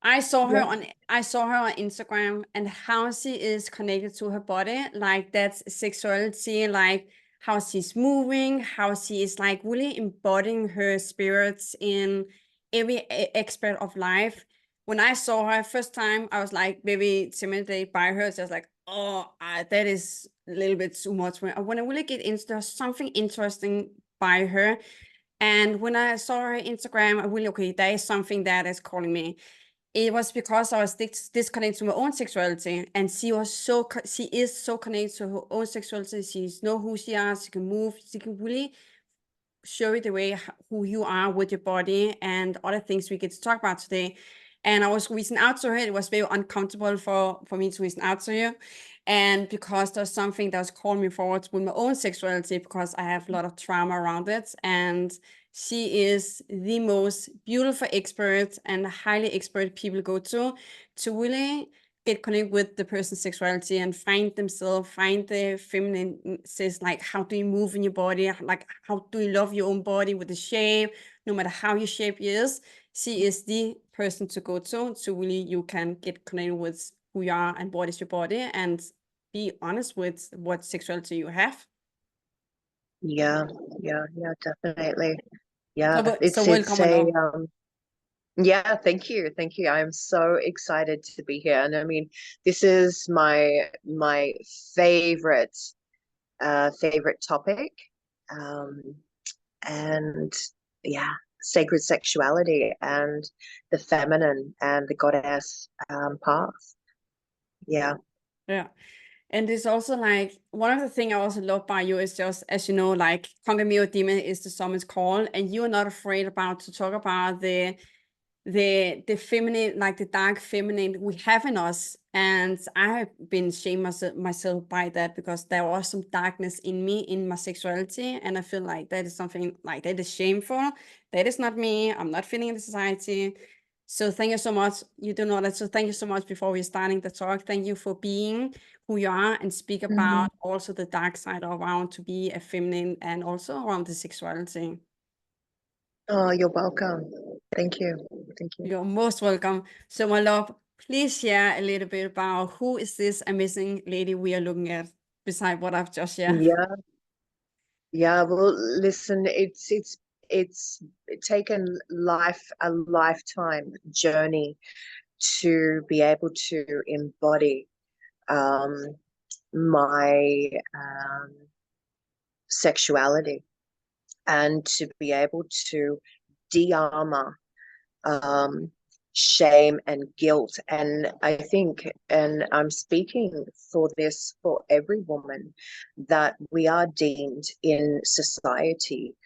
I saw her on Instagram, and how she is connected to her body, like that's sexuality, like how she's moving, how she is like really embodying her spirits in every aspect of life. When I saw her first time, I was like maybe intimidated by her. Just like, oh, that is a little bit too much. When I really get into, there's something interesting by her. And when I saw her Instagram, I really, okay, that is something that is calling me. It was because I was disconnected to my own sexuality, and she is so connected to her own sexuality. She knows who she is. She can move. She can really show you the way who you are with your body and other things we get to talk about today. And I was reaching out to her. It was very uncomfortable for me to reach out to you, and because there's something that was calling me forward with my own sexuality, because I have a lot of trauma around it. And she is the most beautiful expert and highly expert people go to really get connected with the person's sexuality and find themselves, find the feminine, says like, how do you move in your body? Like, how do you love your own body with the shape, no matter how your shape is. She is the person to go to really you can get connected with who you are and what is your body, and be honest with what sexuality you have. Yeah, definitely. Yeah, So welcome along. yeah, thank you. Thank you. I'm so excited to be here. And I mean, this is my favorite favorite topic. Um, and yeah, sacred sexuality and the feminine and the goddess path. Yeah. Yeah. And it's also like, one of the things I also love by you is just, as you know, like, Conquer Me, O Demon is the summon's call, and you are not afraid about to talk about the feminine, like the dark feminine we have in us. And I have been shamed myself by that, because there was some darkness in me, in my sexuality, and I feel like that is something like that is shameful. That is not me. I'm not fitting in the society. So thank you so much. You do know that. So thank you so much. Before we're starting the talk, thank you for being who you are and speak Mhm. about also the dark side around to be a feminine, and also around the sexuality. Oh, you're welcome. Thank you. Thank you. You're most welcome. So, my love, please share a little bit about who is this amazing lady we are looking at, beside what I've just shared. Yeah. Yeah, well, listen, it's taken a lifetime journey to be able to embody um, my sexuality and to be able to de-armor um, shame and guilt. And I think, and I'm speaking for this for every woman, that we are deemed in society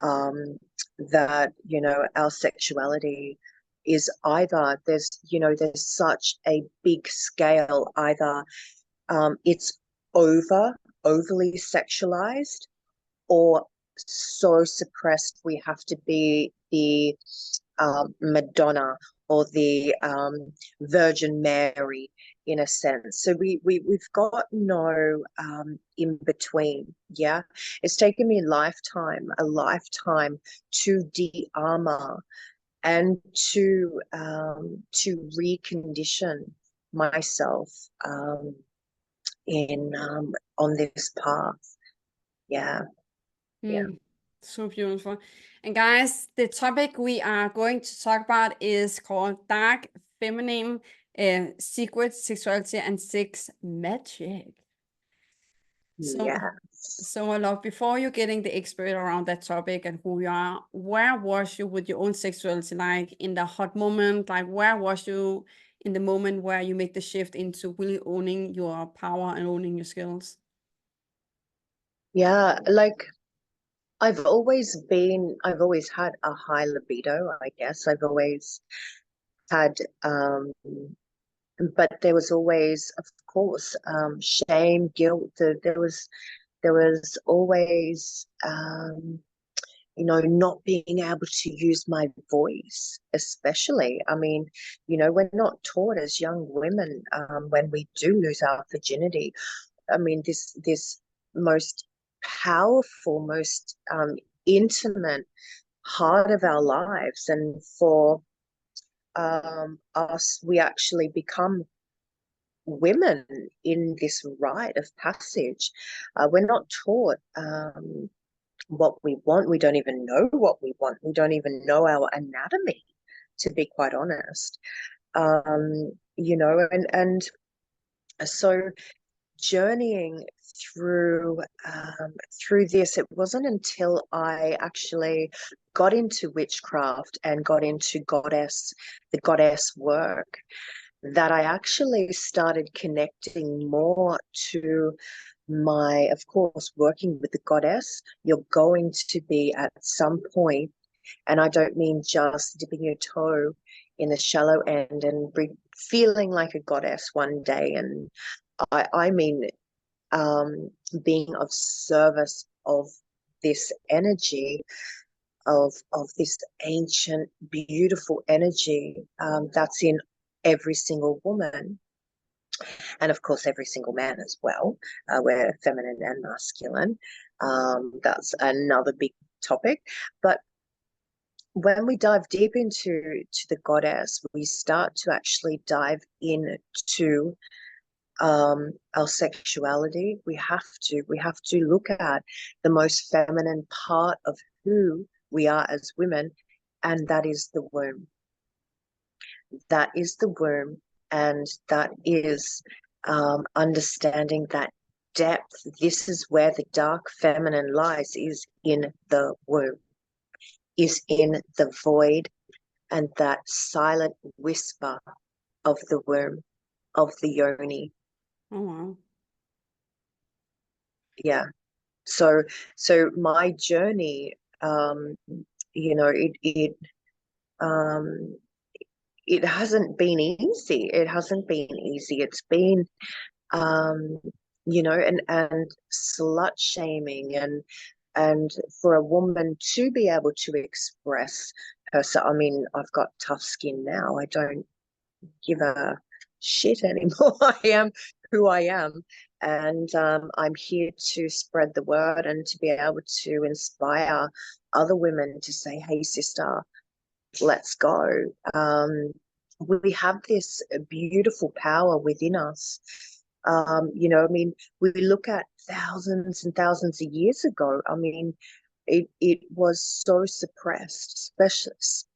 that, you know, our sexuality is either there's such a big scale, either it's overly sexualized, or so suppressed we have to be the Madonna or the Virgin Mary, in a sense. So we've got no in between. Yeah, it's taken me a lifetime to de-armor and to recondition myself in on this path. Yeah, yeah. So beautiful. And guys, the topic we are going to talk about is called Dark Feminine, Secret Sexuality and Sex Magic. So, Yes. so my love, before you getting the expert around that topic and who you are, where was you with your own sexuality? Like, in the hot moment, like, where was you in the moment where you make the shift into really owning your power and owning your skills? Yeah, like I've always had a high libido, I guess. I've always had, but there was always, of course, shame, guilt. There was always, not being able to use my voice, especially. I mean, we're not taught as young women, when we do lose our virginity. I mean, this most powerful, most intimate part of our lives, and for we actually become women in this rite of passage. We're not taught what we want. We don't even know what we want. We don't even know our anatomy, to be quite honest. You know, and so journeying through this, it wasn't until I actually got into witchcraft and got into the goddess work, that I actually started connecting more to my, of course, working with the goddess. You're going to be at some point, and I don't mean just dipping your toe in the shallow end and feeling like a goddess one day. And I mean being of service of this energy, of this ancient, beautiful energy that's in every single woman, and of course every single man as well. We're feminine and masculine. That's another big topic. But when we dive deep into the goddess, we start to actually dive into our sexuality. We have to look at the most feminine part of who we are as women, and that is the womb. That is the womb, and that is understanding that depth. This is where the dark feminine lies, is in the womb, is in the void, and that silent whisper of the womb, of the yoni. Oh, wow. Yeah. So my journey, you know, it hasn't been easy. It hasn't been easy. It's been, you know, and slut shaming, and for a woman to be able to express herself. I mean, I've got tough skin now. I don't give a shit anymore. I am who I am, and I'm here to spread the word and to be able to inspire other women to say, hey sister, let's go. We have this beautiful power within us. You know, I mean, we look at thousands and thousands of years ago. I mean, it was so suppressed,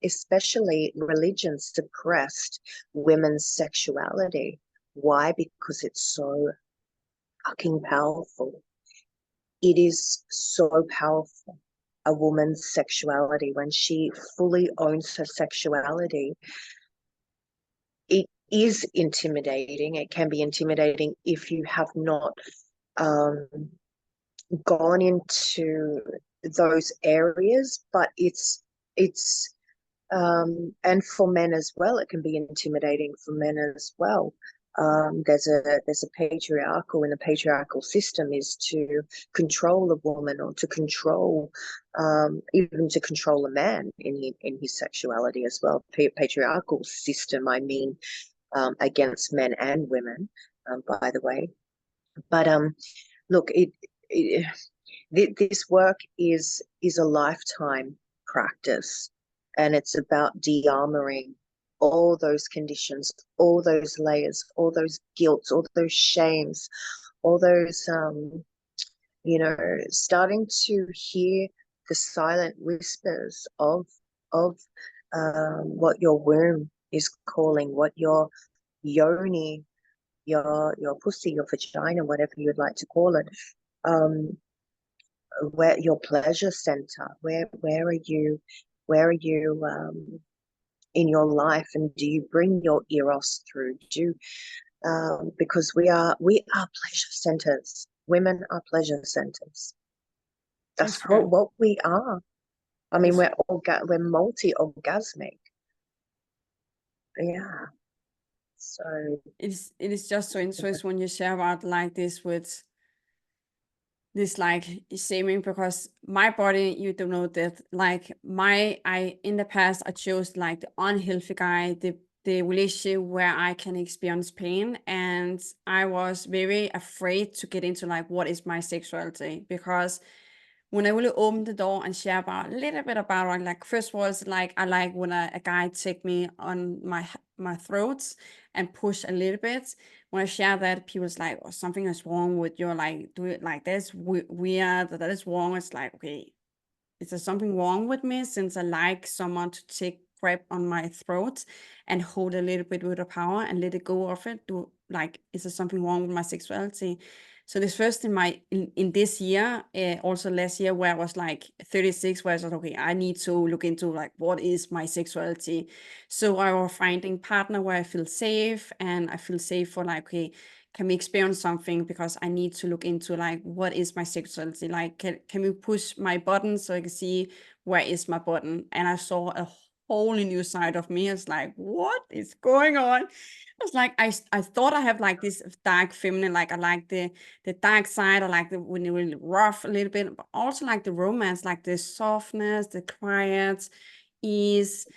especially religion suppressed women's sexuality. Why? Because it's so fucking powerful. It is so powerful, a woman's sexuality. When she fully owns her sexuality, it is intimidating. It can be intimidating if you have not gone into those areas, but it's and for men as well, it can be intimidating for men as well. There's a patriarchal, in the patriarchal system, is to control a woman, or to control, even to control a man in his sexuality as well. Patriarchal system, I mean, against men and women, by the way. But look, this work is a lifetime practice, and it's about de-armoring all those conditions, all those layers, all those guilts, all those shames, all those you know, starting to hear the silent whispers of what your womb is calling, what your yoni, your pussy, your vagina, whatever you'd like to call it, where your pleasure center, where are you in your life, and do you bring your eros through? Because we are pleasure centers. Women are pleasure centers. That's what we are. I mean, we're multi-orgasmic. Yeah. So it is just so interesting when you share about like this with this like shaming, because my body, you don't know that, like I in the past I chose like the unhealthy guy, the relationship where I can experience pain, and I was very afraid to get into like what is my sexuality, because when I really open the door and share about a little bit about like first was like I like when a guy take me on my throats and push a little bit. When I share that, people's like, oh, something is wrong with you, like do it like that's weird, that is wrong. It's like, okay, is there something wrong with me since I like someone to take grab on my throat and hold a little bit with the power and let it go of it? Do like, is there something wrong with my sexuality? So this first in this year, also last year where I was like 36, where I was okay, I need to look into like what is my sexuality. So I was finding partner where I feel safe, and I feel safe for like, okay, can we experience something, because I need to look into like what is my sexuality, like can we push my button so I can see where is my button. And I saw a whole new side of me. It's like, what is going on? I was like, I thought I have like this dark feminine, like I like the dark side, I like the when you're really rough a little bit, but also like the romance, like the softness, the quiet ease.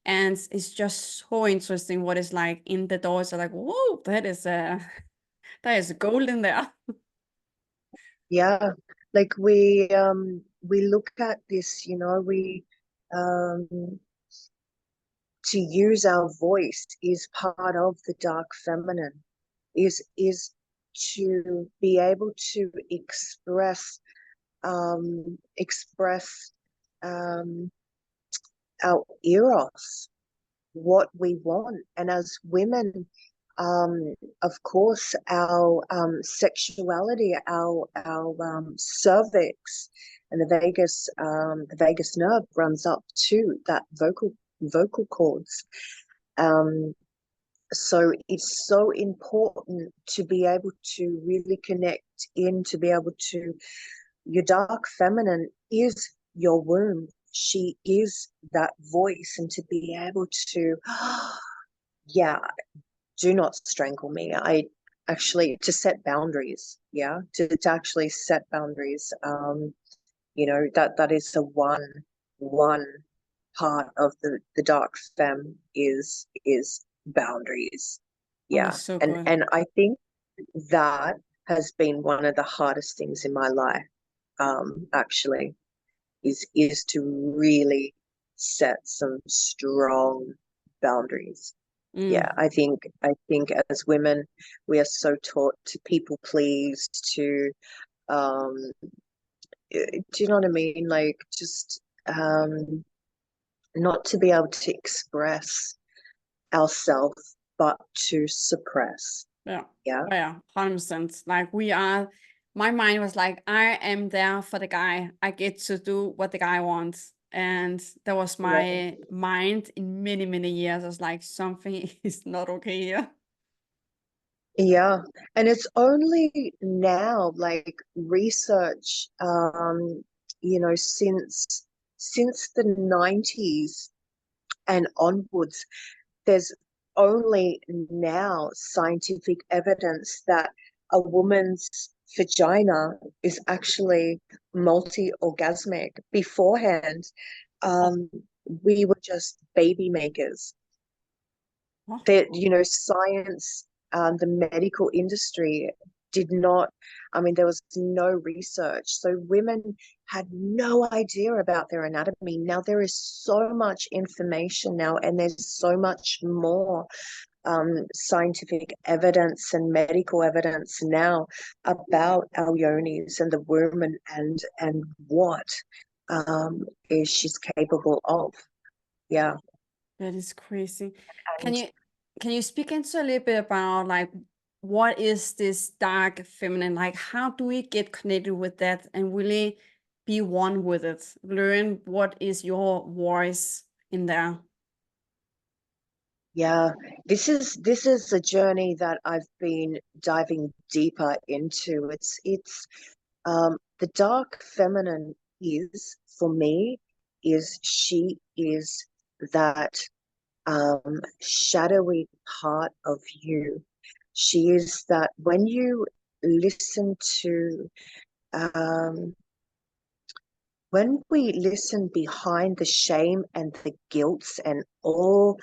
And it's just so interesting what is like in the doors. So like, whoa, that is there is gold in there. Yeah, like we look at this, you know, we um to use our voice is part of the dark feminine, is to be able to express um our eros, what we want. And as women, of course, our sexuality, our cervix and the vagus nerve runs up to that vocal cords. So it's so important to be able to really connect in, to be able to, your dark feminine is your womb. She is that voice, and to be able to, yeah, do not strangle me. I actually, to set boundaries, yeah, to actually set boundaries. You know, that is the one part of the dark femme is boundaries. Oh, Yeah. so And good. and I think that has been one of the hardest things in my life, actually, is to really set some strong boundaries. Yeah, Mm. I think as women, we are so taught to people please, to um do you know what I mean? Like just not to be able to express ourselves, but to suppress. Yeah. Yeah. Oh, yeah, 100%. Like we are, my mind was like, I am there for the guy. I get to do what the guy wants. And that was Yeah. my mind in many, many years. I was like, something is not okay here. Yeah. And it's only now, like research, you know, since the 90s and onwards, there's only now scientific evidence that a woman's vagina is actually multi-orgasmic. Beforehand, Oh, um, we were just baby makers. oh, That, you know, science, the medical industry did not, I mean, there was no research. So women had no idea about their anatomy. Now there is so much information now, and there's so much more scientific evidence and medical evidence now about our yonis and the womb, and what is she's capable of. Yeah. that is crazy. Can And you can you speak into a little bit about like what is this dark feminine? Like how do we get connected with that and really be one with it? Learn what is your voice in there. yeah, this is a journey that I've been diving deeper into. It's the dark feminine is, for me, is she is that shadowy part of you. She is that when you listen to um when we listen behind the shame and the guilt and all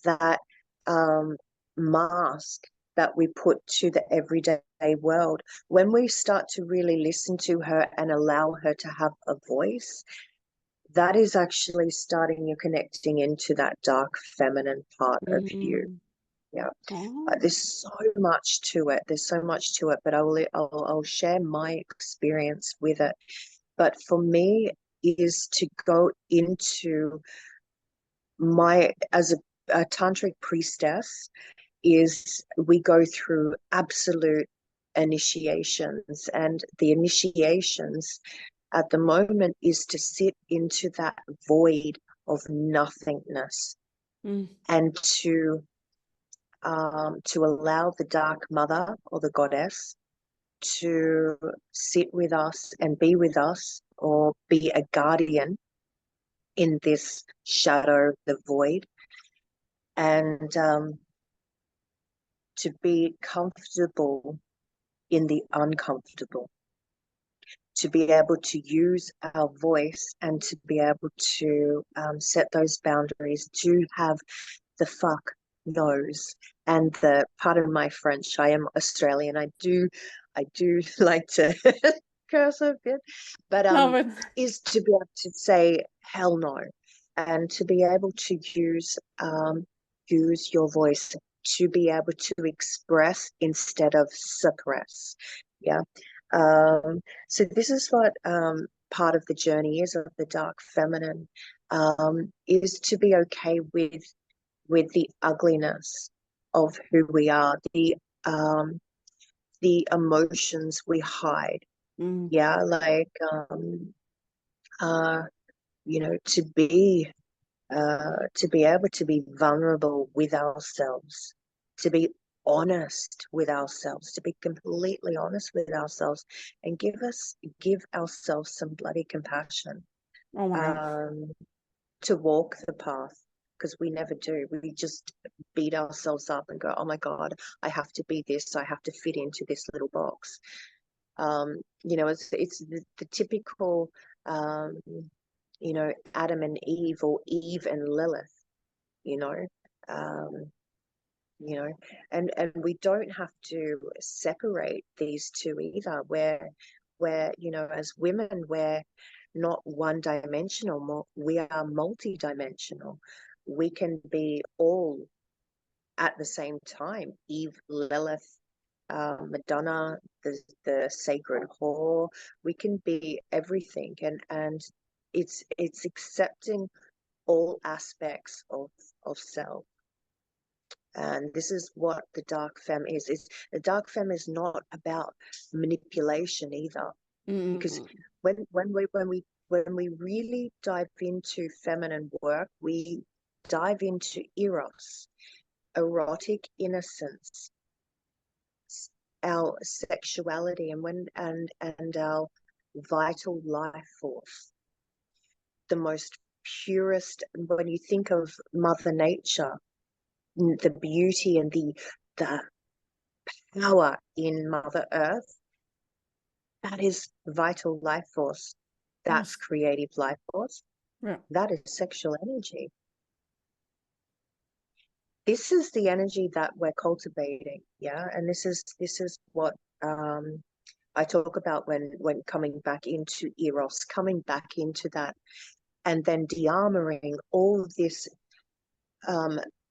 that um, mask that we put to the everyday world. When we start to really listen to her and allow her to have a voice, that is actually starting you connecting into that dark feminine part of you. Yeah. Oh. There's so much to it. There's so much to it, but I'll share my experience with it. But for me, is to go into my, as a tantric priestess, is we go through absolute initiations, and the initiations at the moment is to sit into that void of nothingness, and to allow the dark mother or the goddess to sit with us and be with us, or be a guardian in this shadow, the void, and to be comfortable in the uncomfortable, to be able to use our voice and to be able to set those boundaries, to have the fuck knows. And the, pardon my French, I am Australian, I do like to curse a bit, but is to be able to say hell no, and to be able to use your voice, to be able to express instead of suppress. Yeah. So this is what part of the journey is of the dark feminine, is to be okay with the ugliness of who we are, the emotions we hide. Yeah, like you know, to be able to be vulnerable with ourselves, to be honest with ourselves, to be completely honest with ourselves, and give ourselves some bloody compassion. Oh my God. To walk the path, because we never do. We just beat ourselves up and go, oh my God, I have to be this, I have to fit into this little box. You know, it's the typical you know, Adam and Eve, or Eve and Lilith, you know. You know, and we don't have to separate these two either, where you know, as women, we're not one dimensional, we are multi-dimensional. We can be all at the same time: Eve, Lilith, Madonna, the sacred whore. We can be everything, and it's accepting all aspects of self. And this is what the dark femme is the dark femme is not about manipulation either, because when we really dive into feminine work, we dive into eros, erotic innocence, our sexuality, and our vital life force, the most purest. When you think of Mother Nature, the beauty and the power in Mother Earth, that is vital life force. That's creative life force. Yeah. That is sexual energy. This is the energy that we're cultivating. Yeah. And this is what I talk about when coming back into eros, coming back into that, and then de-armoring all this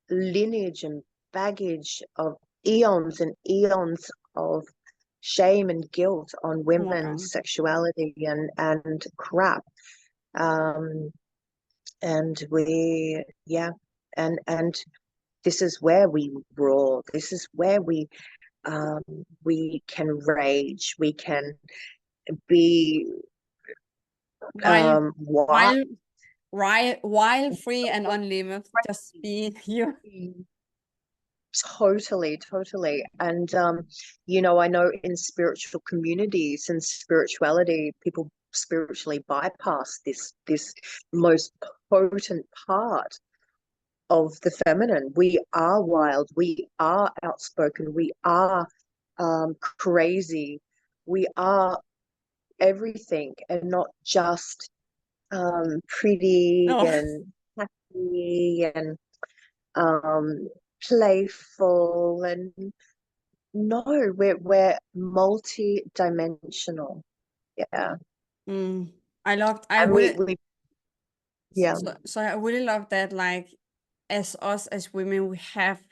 lineage and baggage of eons and eons of shame and guilt on women's sexuality and crap. And we, yeah, and this is where we roar. This is where we can rage. We can be wild, free, and unlimited. Just be you. Totally. And you know, I know in spiritual communities and spirituality, people spiritually bypass this most potent part of the feminine. We are wild, we are outspoken, we are crazy, we are everything, and not just pretty and happy and playful and No, we're multi-dimensional. Yeah. I And really, yeah. so I really love that, like, as us as women, we have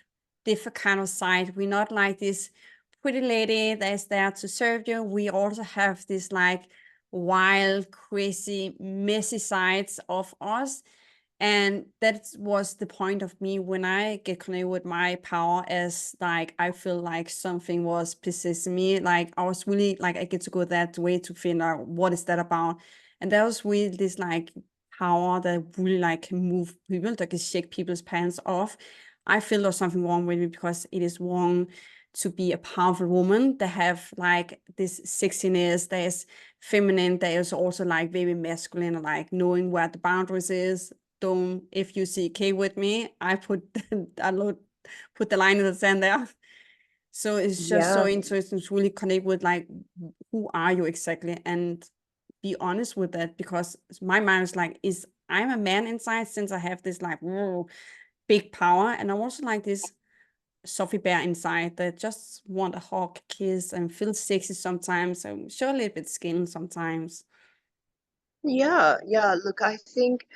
different kind of side. We're not like this pretty lady that is there to serve you. We also have this like wild, crazy, messy sides of us. And that was the point of me when I get connected with my power, as like I feel like something was possessing me. Like I was really like I get to go that way to figure out what is that about. And that was really this like power that really like can move people, that can shake people's pants off. I feel there's something wrong with me because it is wrong to be a powerful woman that have like this sexiness that is feminine, that is also like very masculine, like knowing where the boundaries is. Don't, if you see K with me, I put put the line in the sand there. So it's just so Yeah. interesting to really connect with like who are you exactly, and be honest with that, because my mind is like, is I'm a man inside, since I have this like whoa, big power, and I'm also like this Sophie bear inside that just want a hug, kiss, and feel sexy sometimes, and show a little bit skin sometimes. Yeah, yeah. Look, I think,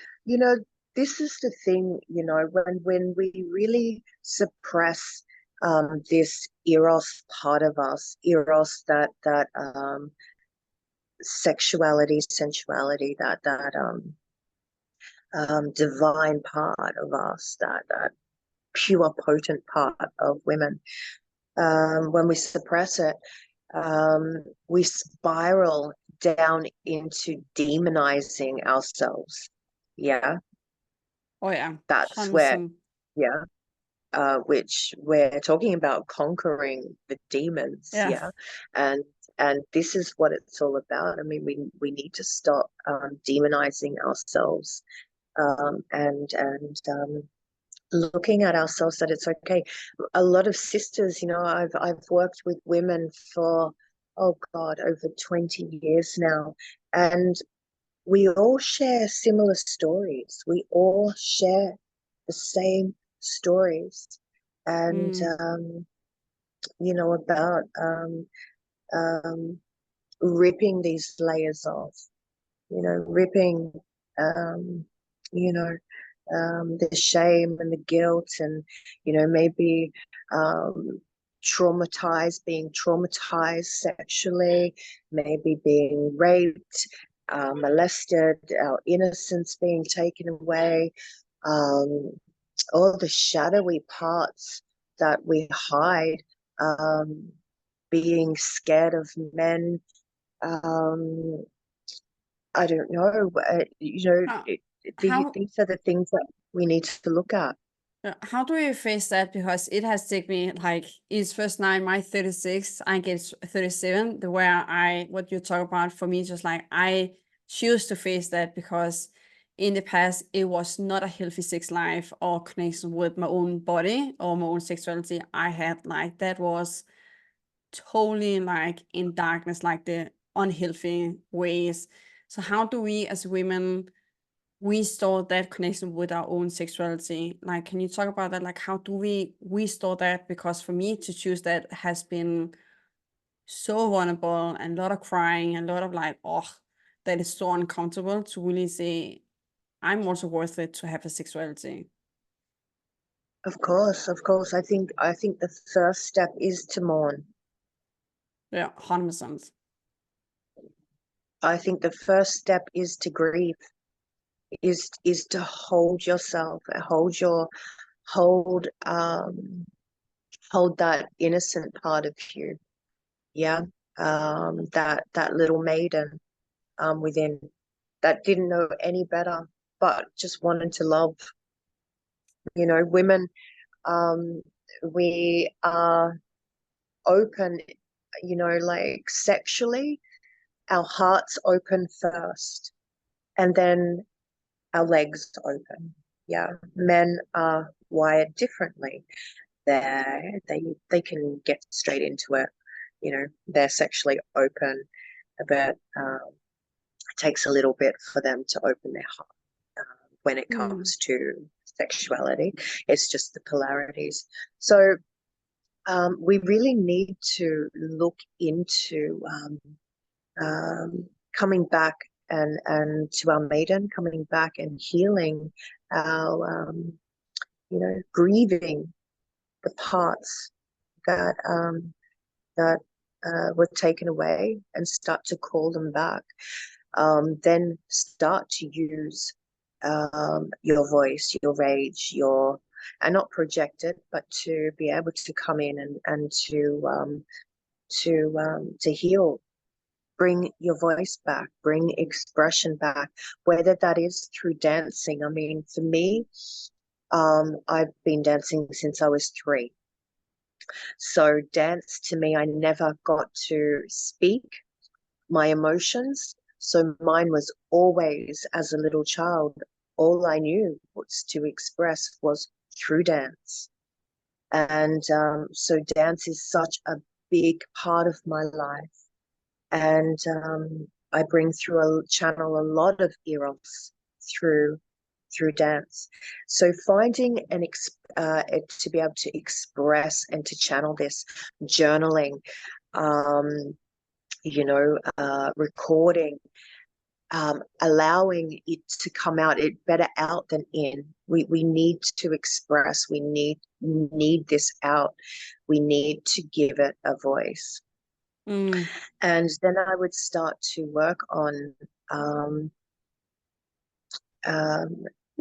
this is the thing, when we really suppress this eros part of us, eros, that sexuality, sensuality, that divine part of us, that pure, potent part of women. When we suppress it, we spiral down into demonizing ourselves. Yeah, Oh yeah, that's where, 100%. yeah, which we're talking about conquering the demons. Yeah. Yeah, and and this is what it's all about. I mean, we need to stop demonizing ourselves, and looking at ourselves that it's okay. A lot of sisters, I've worked with women for, oh God, over 20 years now, and we all share similar stories. We all share the same stories, and Mm. about ripping these layers off. Ripping, um, you know, the shame and the guilt, and maybe um, being traumatized sexually, maybe being raped, molested, our innocence being taken away, um, all the shadowy parts that we hide, um, being scared of men. Um, I don't know. How, how These are the things that we need to look at. how do you face that? Because it has taken me like, it's first now in my 36, I get 37, the where what you talk about for me, just like I choose to face that, because in the past it was not a healthy sex life or connection with my own body or my own sexuality. I had like, that was totally like in darkness, like the unhealthy ways. So how do we as women restore that connection with our own sexuality? Like, can you talk about that? Like, how do we restore that? Because for me to choose that has been so vulnerable, and a lot of crying, and a lot of like, oh, that is so uncomfortable to really say, I'm also worth it to have a sexuality. Of course, of course. I think the first step is to mourn. Yeah, 100%. I think the first step is to grieve, is to hold yourself, hold hold that innocent part of you. Yeah. That little maiden within, that didn't know any better, but just wanted to love. Women, um, we are open, like sexually, our hearts open first, and then our legs open. Yeah, men are wired differently. They can get straight into it. They're sexually open, but it takes a little bit for them to open their heart when it Mm. comes to sexuality. It's just the polarities. So we really need to look into coming back and to our maiden, coming back and healing our, grieving the parts that that were taken away and start to call them back. Then start to use your voice, your rage, and not project it, but to be able to come in and to heal. Bring your voice back, bring expression back, whether that is through dancing. I mean, for me, I've been dancing since I was 3. So dance to me, I never got to speak my emotions. So mine was always, as a little child, all I knew was to express was through dance. And so dance is such a big part of my life. And I bring through channel a lot of eros through dance. So finding to be able to express and to channel this, journaling, recording, allowing it to come out, it better out than in. We need to express, we need this out, we need to give it a voice. And then I would start to work on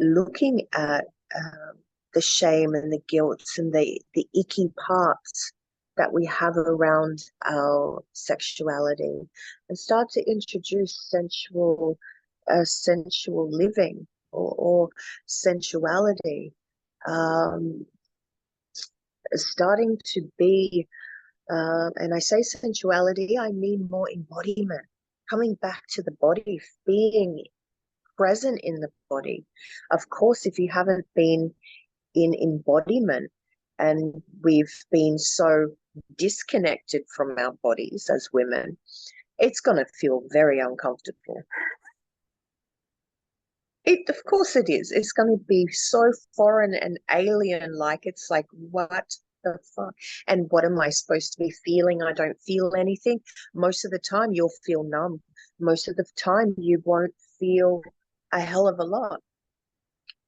looking at the shame and the guilt and the icky parts that we have around our sexuality, and start to introduce sensual living or sensuality, starting to be, and I say sensuality, I mean more embodiment, coming back to the body, being present in the body. Of course, if you haven't been in embodiment and we've been so disconnected from our bodies as women, it's going to feel very uncomfortable. Of course it is. It's going to be so foreign and alien, like it's like, what the fuck? And what am I supposed to be feeling? I don't feel anything. Most of the time you'll feel numb. Most of the time you won't feel a hell of a lot,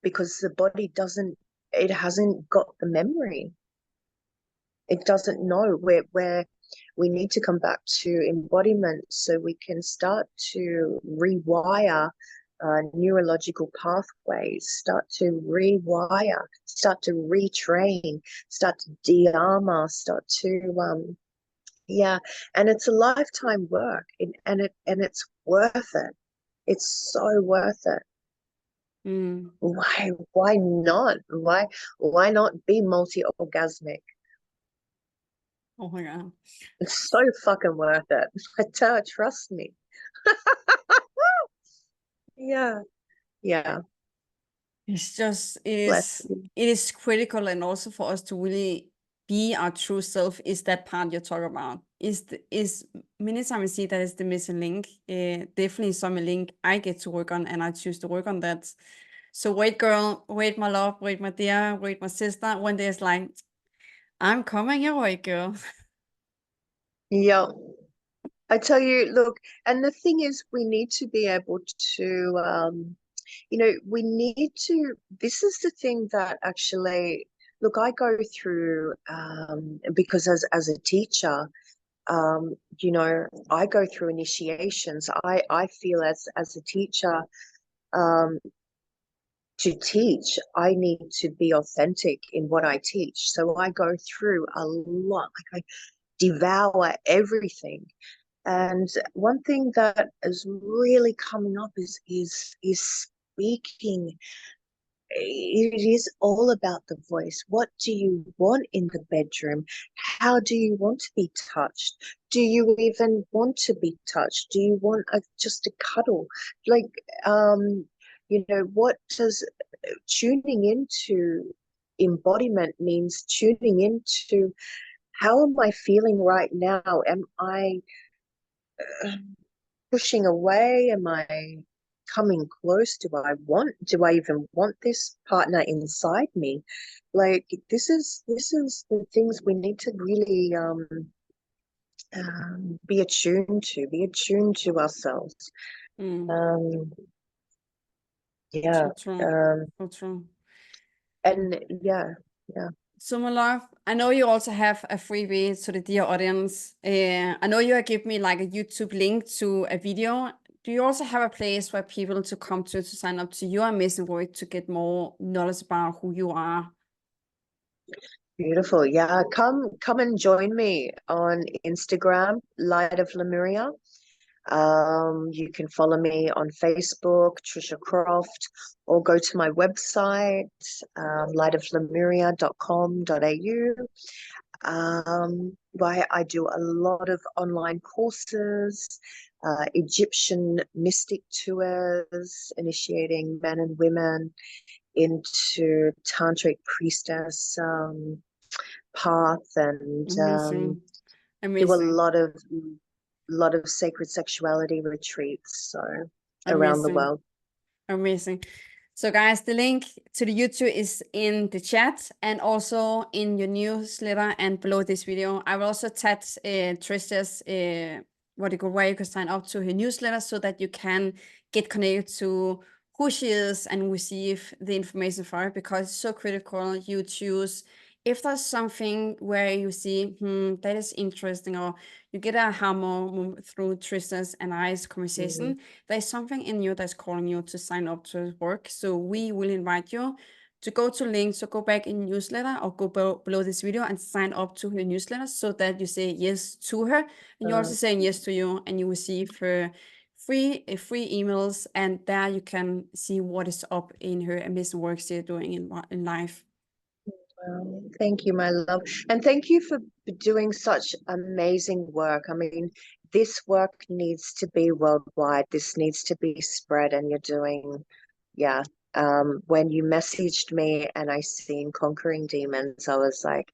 because the body hasn't got the memory. It doesn't know where we need to come back to embodiment, so we can start to rewire neurological pathways, start to rewire, start to retrain, start to de-armor, start to and it's a lifetime work, and it's worth it. It's so worth it. Why not? Why not be multi-orgasmic? Oh my God. It's so fucking worth it. Trust me. Yeah. It's just, it is critical, and also for us to really be our true self is that part you talk about. Is many times we see that is the missing link. Definitely some link I get to work on, and I choose to work on that. So wait, girl, wait, my love, wait, my dear, wait, my sister. One day it's like, I'm coming your way, girl. Yeah. I tell you, look, and the thing is, we need to be able to, we need to, this is the thing that actually, look, I go through, because as a teacher, I go through initiations. I feel as a teacher, to teach, I need to be authentic in what I teach. So I go through a lot, like I devour everything. And one thing that is really coming up is speaking. It is all about the voice. What do you want in the bedroom? How do you want to be touched? Do you even want to be touched? Do you want just a cuddle? Like, what does tuning into embodiment means? Tuning into, how am I feeling right now? Am I pushing away? Am I coming close? Do I even want this partner inside me? Like, this is the things we need to really be attuned to ourselves. Mm. Yeah. So true. So true. And yeah. So my love, I know you also have a freebie to the dear audience. I know you have given me like a YouTube link to a video. Do you also have a place where people to come to sign up to your amazing work to get more knowledge about who you are? Beautiful. Yeah. Come and join me on Instagram, Light of Lemuria. You can follow me on Facebook, Trisha Croft, or go to my website, lightoflemuria.com.au. Where I do a lot of online courses, Egyptian mystic tours, initiating men and women into tantric priestess path, and Amazing. do a Amazing. lot of sacred sexuality retreats, so around the Amazing. world. Amazing. So guys, the link to the YouTube is in the chat and also in your newsletter and below this video. I will also attach Trisha's where you can sign up to her newsletter so that you can get connected to who she is and receive the information for her, because it's so critical you choose. If there's something where you see, that is interesting, or you get a aha moment through Trista's and I's conversation, there's something in you that's calling you to sign up to his work. So we will invite you to go to links, so go back in newsletter or go below this video and sign up to her newsletter so that you say yes to her. And you're also saying yes to you, and you receive her free emails, and there you can see what is up in her amazing work she's doing in life. Thank you, my love. And thank you for doing such amazing work. I mean, this work needs to be worldwide. This needs to be spread, and you're doing, yeah. When you messaged me and I seen Conquering Demons, I was like,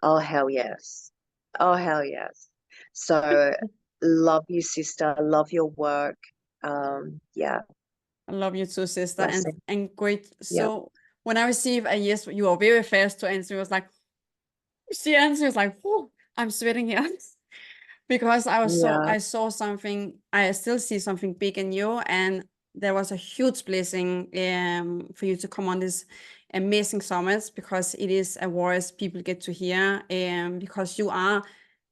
oh, hell yes. Oh, hell yes. So love you, sister. Love your work. Yeah. I love you too, sister, Blessing. and great. Yeah. So when I received a yes, you are very fast to answer. It was like, she answers like, oh, I'm sweating here. Because Yeah. I saw something, I still see something big in you, and there was a huge blessing for you to come on this amazing summit, because it is a voice people get to hear, because you are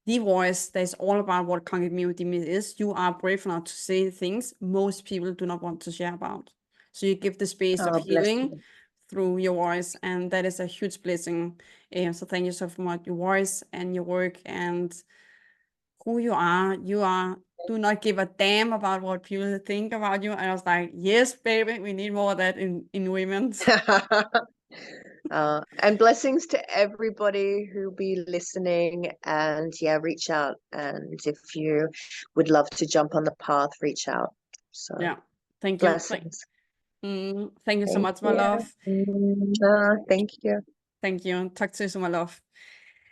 the voice that is all about what cognitive is. You are brave enough to say things most people do not want to share about. So you give the space of Oh, bless healing you. through your voice, and that is a huge blessing. So thank you so much, your voice and your work and who you are. You are, do not give a damn about what people think about you. And I was like, yes, baby, we need more of that in women. And blessings to everybody who be listening, and yeah, reach out, and if you would love to jump on the path, reach out. So Yeah, thank you. blessings. Thank you so Thank much, my you. love. Thank you. Thank you. Talk to you, my love.